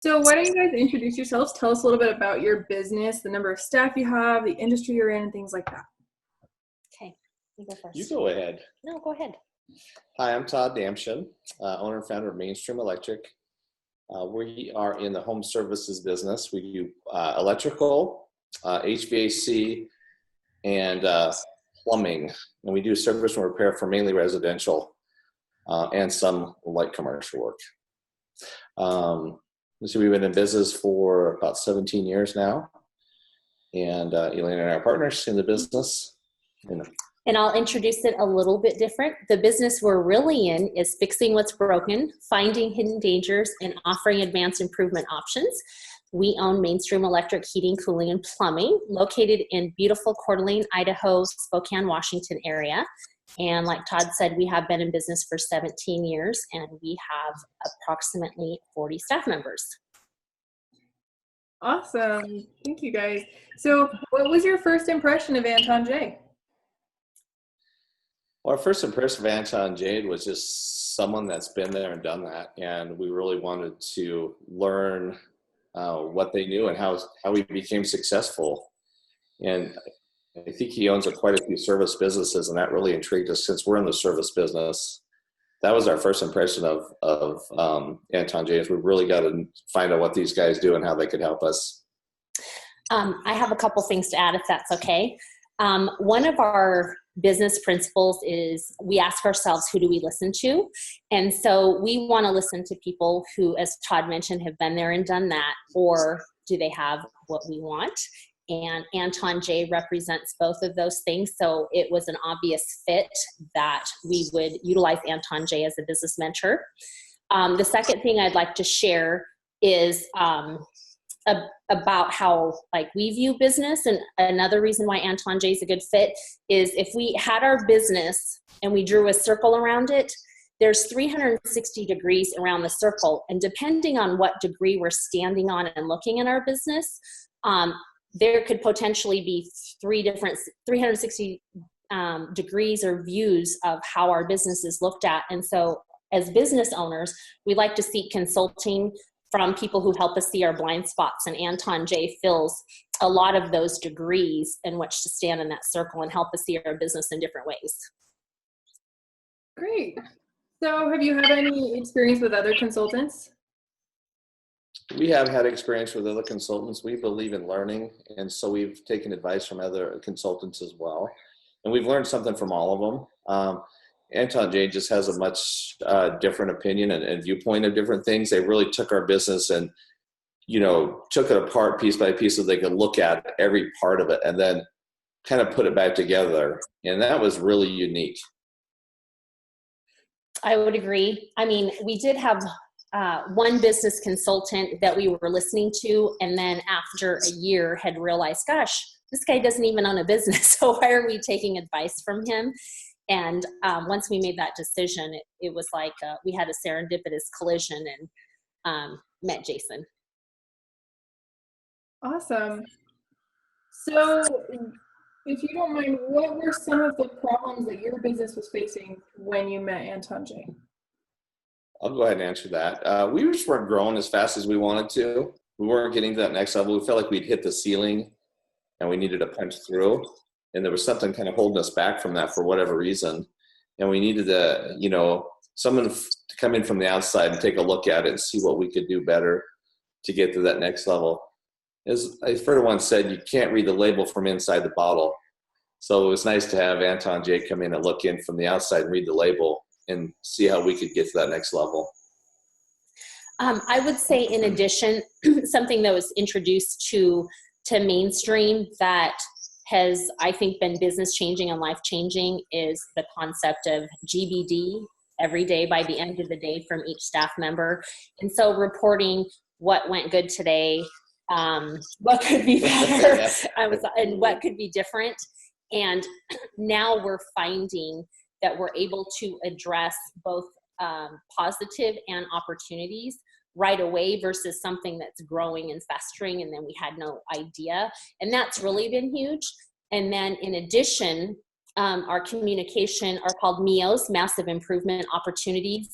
So why don't you guys introduce yourselves? Tell us a little bit about your business, the number of staff you have, the industry you're in, and things like that. Okay, you go first. You go ahead. No, go ahead. Hi, I'm Todd Damschen, owner and founder of Mainstream Electric. We are in the home services business. We do electrical, HVAC, and plumbing. And we do service and repair for mainly residential and some light commercial work. So we've been in business for about 17 years now. And Elaine and I are partners in the business. And I'll introduce it a little bit different. The business we're really in is fixing what's broken, finding hidden dangers, and offering advanced improvement options. We own Mainstream Electric Heating, Cooling, and Plumbing, located in beautiful Coeur d'Alene, Idaho, Spokane, Washington area. And like Todd said, we have been in business for 17 years, and we have approximately 40 staff members. Awesome. Thank you, guys. So what was your first impression of Anton Jae? Well, our first impression of Anton Jae was just someone that's been there and done that. And we really wanted to learn what they knew and how he became successful. And I think he owns quite a few service businesses, and that really intrigued us since we're in the service business. That was our first impression of Anton Jae. We really got to find out what these guys do and how they could help us. I have a couple things to add, if that's okay. One of our business principles is we ask ourselves, who do we listen to? And so we want to listen to people who, as Todd mentioned, have been there and done that, or do they have what we want? And Anton Jae represents both of those things. So it was an obvious fit that we would utilize Anton Jae as a business mentor. The second thing I'd like to share is about how we view business. And another reason why Anton Jae is a good fit is if we had our business and we drew a circle around it, there's 360 degrees around the circle. And depending on what degree we're standing on and looking at our business, there could potentially be 360 degrees or views of how our business is looked at. And so as business owners, we like to seek consulting from people who help us see our blind spots. And Anton Jae fills a lot of those degrees in which to stand in that circle and help us see our business in different ways. Great. So have you had any experience with other consultants? We have had experience with other consultants. We believe in learning, and so we've taken advice from other consultants as well. And we've learned something from all of them. Anton Jae just has a much different opinion and viewpoint of different things. They really took our business and, took it apart piece by piece so they could look at every part of it and then kind of put it back together. And that was really unique. I would agree. I mean, we did have one business consultant that we were listening to, and then after a year had realized, gosh, this guy doesn't even own a business, so why are we taking advice from him? And once we made that decision, it was like we had a serendipitous collision and met Jason. Awesome. So if you don't mind, what were some of the problems that your business was facing when you met Anton Jae? I'll go ahead and answer that. We just weren't growing as fast as we wanted to. We weren't getting to that next level. We felt like we'd hit the ceiling and we needed to punch through. And there was something kind of holding us back from that for whatever reason. And we needed someone to come in from the outside and take a look at it and see what we could do better to get to that next level. As I've heard once said, you can't read the label from inside the bottle. So it was nice to have Anton Jae come in and look in from the outside and read the label and see how we could get to that next level. I would say, in addition, something that was introduced to Mainstream that has, I think, been business changing and life changing is the concept of GBD every day by the end of the day from each staff member. And so reporting what went good today, what could be better, and what could be different. And now we're finding that we're able to address both positive and opportunities right away versus something that's growing and festering and then we had no idea. And that's really been huge. And then in addition, our communication are called MEOs, Massive Improvement Opportunities.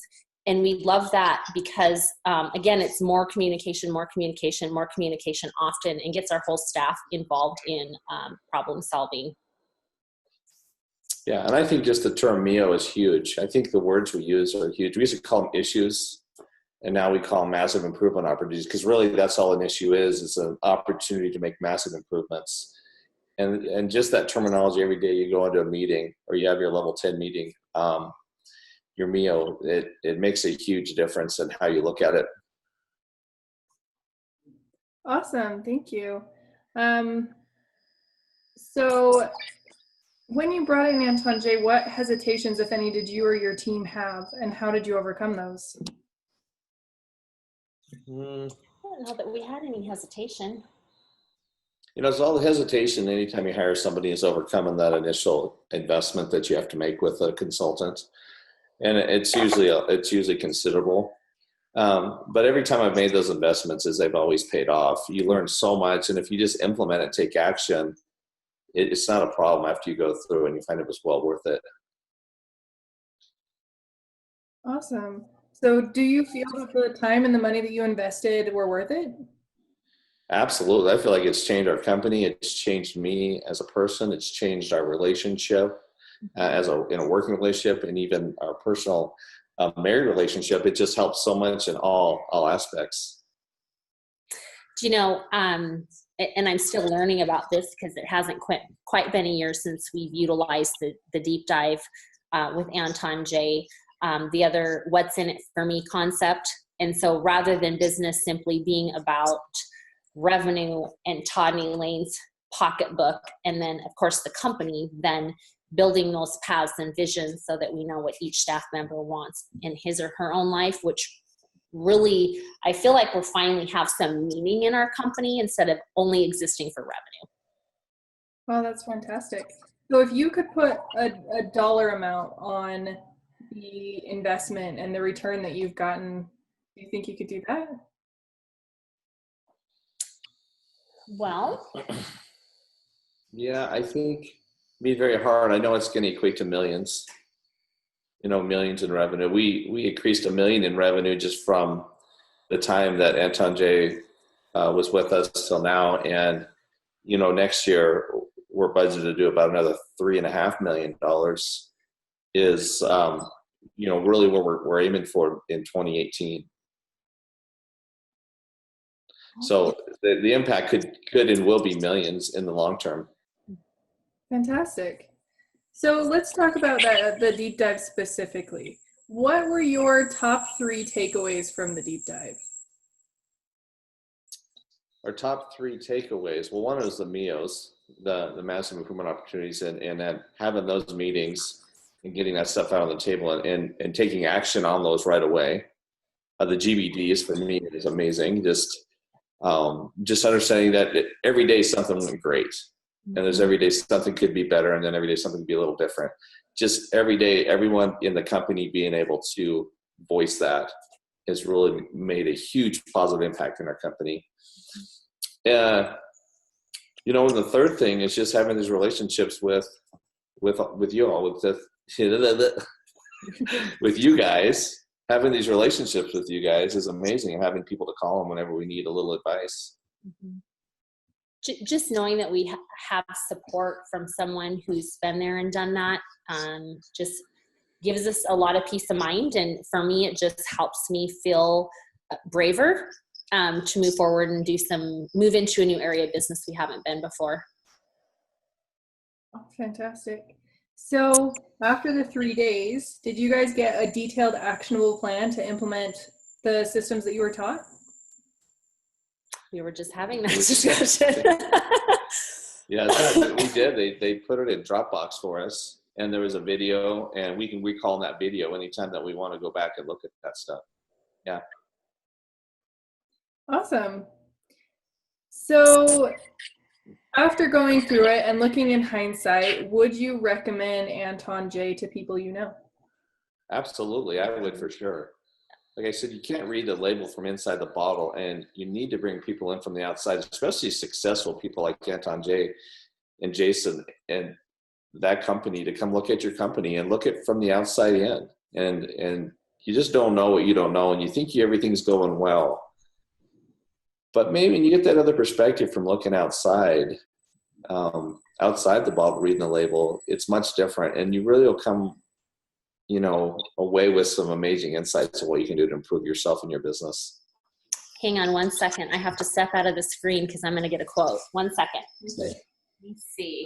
And we love that because, again, it's more communication often, and gets our whole staff involved in problem solving. Yeah, and I think just the term MEO is huge. I think the words we use are huge. We used to call them issues, and now we call them massive improvement opportunities, because really that's all an issue is. It's an opportunity to make massive improvements. And just that terminology, every day you go into a meeting or you have your level 10 meeting, your MEO, it makes a huge difference in how you look at it. Awesome, thank you. So when you brought in Anton Jae, what hesitations, if any, did you or your team have, and how did you overcome those? I don't know that we had any hesitation. It's all the hesitation anytime you hire somebody is overcoming that initial investment that you have to make with a consultant. And it's usually considerable. But every time I've made those investments, they've always paid off. You learn so much, and if you just implement it, take action, it's not a problem after you go through and you find it was well worth it. Awesome. So do you feel that the time and the money that you invested were worth it? Absolutely. I feel like it's changed our company. It's changed me as a person. It's changed our relationship in a working relationship, and even our personal married relationship. It just helps so much in all aspects. And I'm still learning about this because it hasn't quite been a year since we've utilized the deep dive with Anton Jae, the other what's in it for me concept. And so rather than business simply being about revenue and Todd and Elaine's pocketbook, and then of course the company, then building those paths and visions so that we know what each staff member wants in his or her own life, which really, I feel like we're finally have some meaning in our company instead of only existing for revenue. Well, that's fantastic. So if you could put a dollar amount on the investment and the return that you've gotten, do you think you could do that? Well, yeah, I think it'd be very hard. I know it's going to equate to millions. Millions in revenue. We increased $1 million in revenue just from the time that Anton Jae was with us till now. And, next year we're budgeted to do about another $3.5 million is, really what we're aiming for in 2018. So the impact could and will be millions in the long term. Fantastic. So let's talk about the deep dive specifically. What were your top 3 takeaways from the deep dive? Our top 3 takeaways. Well, one is the MEOs, the massive improvement opportunities, and then having those meetings and getting that stuff out on the table and taking action on those right away. The GBDs for me is amazing. Just understanding that every day something went great. And there's every day something could be better, and then every day something could be a little different. Just every day, everyone in the company being able to voice that has really made a huge positive impact in our company. And the third thing is just having these relationships with you all, with you guys. Having these relationships with you guys is amazing, and having people to call them whenever we need a little advice. Mm-hmm. Just knowing that we have support from someone who's been there and done that just gives us a lot of peace of mind. And for me, it just helps me feel braver to move forward and move into a new area of business we haven't been before. Oh, fantastic. So after the 3 days, did you guys get a detailed actionable plan to implement the systems that you were taught? We were just having that discussion. Yes, we did. They put it in Dropbox for us, and there was a video, and we can recall that video anytime that we want to go back and look at that stuff. Yeah. Awesome. So after going through it and looking in hindsight, would you recommend Anton Jae to people you know? Absolutely, I would for sure. Like I said, you can't read the label from inside the bottle, and you need to bring people in from the outside, especially successful people like Anton Jae and Jason and that company, to come look at your company and look at from the outside in. And you just don't know what you don't know, and you think everything's going well. But maybe when you get that other perspective from looking outside the bottle, reading the label, it's much different, and you really will come, away with some amazing insights of what you can do to improve yourself and your business. Hang on 1 second. I have to step out of the screen because I'm going to get a quote. 1 second. Okay. Let me see.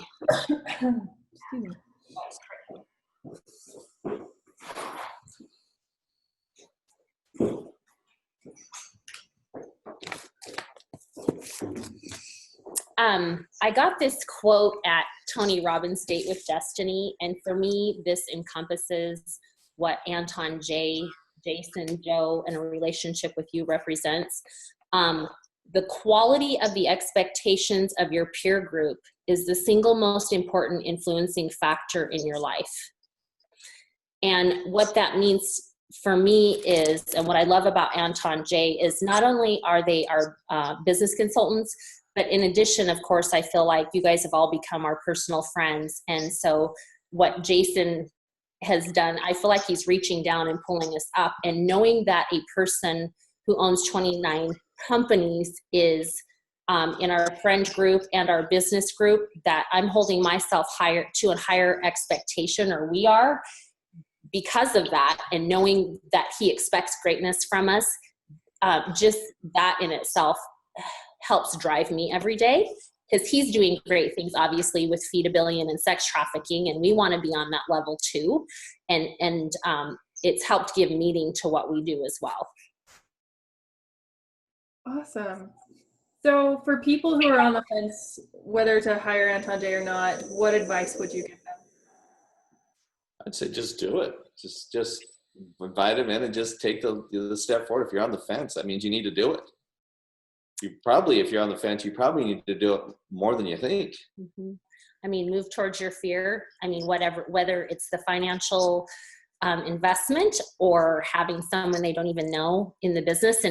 I got this quote at Tony Robbins' Date with Destiny, and for me, this encompasses what Anton Jae, Jason, Joe, and a relationship with you represents. The quality of the expectations of your peer group is the single most important influencing factor in your life. And what that means for me is, and what I love about Anton Jae is not only are they our business consultants, but in addition, of course, I feel like you guys have all become our personal friends. And so what Jason has done, I feel like he's reaching down and pulling us up, and knowing that a person who owns 29 companies is in our friend group and our business group, that I'm holding myself higher to a higher expectation, or we are, because of that, and knowing that he expects greatness from us. Just that in itself helps drive me every day, because he's doing great things, obviously, with Feed a Billion and sex trafficking, and we want to be on that level too. And it's helped give meaning to what we do as well. Awesome. So for people who are on the fence whether to hire Anton Jae or not, what advice would you give them? I'd say just do it. Just invite him in and just take the step forward. If you're on the fence, that means you need to do it. If you're on the fence, you probably need to do it more than you think. Mm-hmm. I mean, move towards your fear. I mean, whether it's the financial investment or having someone they don't even know in the business,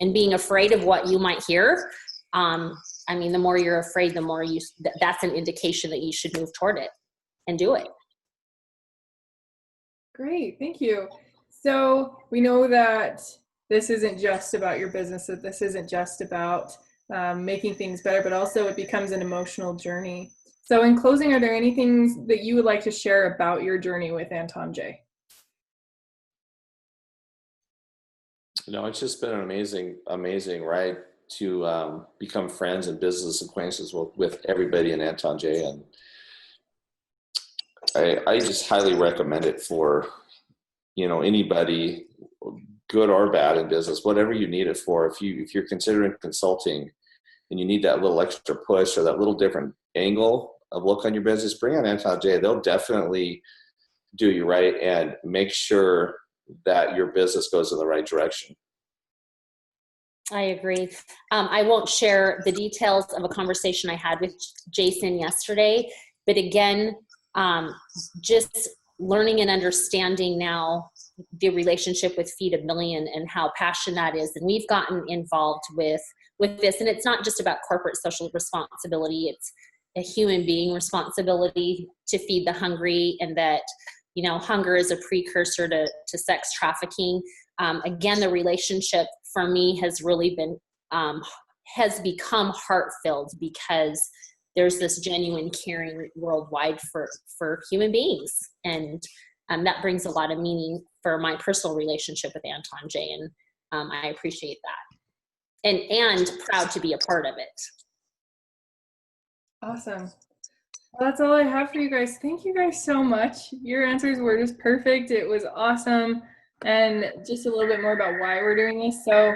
and being afraid of what you might hear. I mean, the more you're afraid, the more that's an indication that you should move toward it and do it. Great, thank you. So we know that this isn't just about your business, that this isn't just about making things better, but also it becomes an emotional journey. So in closing, are there any things that you would like to share about your journey with Anton Jae? It's just been an amazing ride to become friends and business acquaintances with everybody in Anton Jae, and I just highly recommend it for anybody, good or bad, in business, whatever you need it for. If you're considering consulting and you need that little extra push or that little different angle of look on your business, bring on Anton Jae. They'll definitely do you right and make sure that your business goes in the right direction. I agree. I won't share the details of a conversation I had with Jason yesterday, but again, just learning and understanding now the relationship with Feed a Billion and how passionate that is. And we've gotten involved with this, and it's not just about corporate social responsibility. It's a human being responsibility to feed the hungry, and that, hunger is a precursor to sex trafficking. Again, the relationship for me has really been, has become heart-filled, because there's this genuine caring worldwide for human beings. And that brings a lot of meaning for my personal relationship with Anton Jae. And I appreciate that. And proud to be a part of it. Awesome. Well, that's all I have for you guys. Thank you guys so much. Your answers were just perfect. It was awesome. And just a little bit more about why we're doing this. So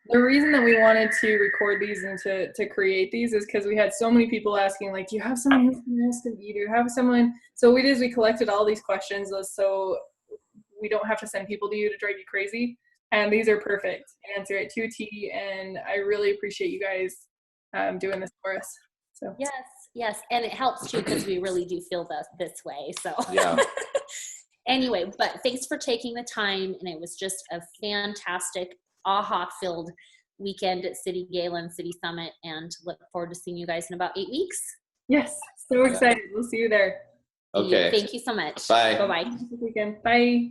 the reason that we wanted to record these and to create these is because we had so many people asking, like, do you have someone who's going to ask you? Do you have someone? So what we did is we collected all these questions so we don't have to send people to you to drive you crazy. And these are perfect. Answer it to a T. And I really appreciate you guys doing this for us. So Yes. And it helps too, because we really do feel this way. So Yeah. Anyway, but thanks for taking the time. And it was just a fantastic, aha-filled weekend at City Gala and City Summit, and look forward to seeing you guys in about 8 weeks. Yes, so excited. We'll see you there. Okay. Thank you so much. Bye. Bye-bye. Have a good weekend. Bye.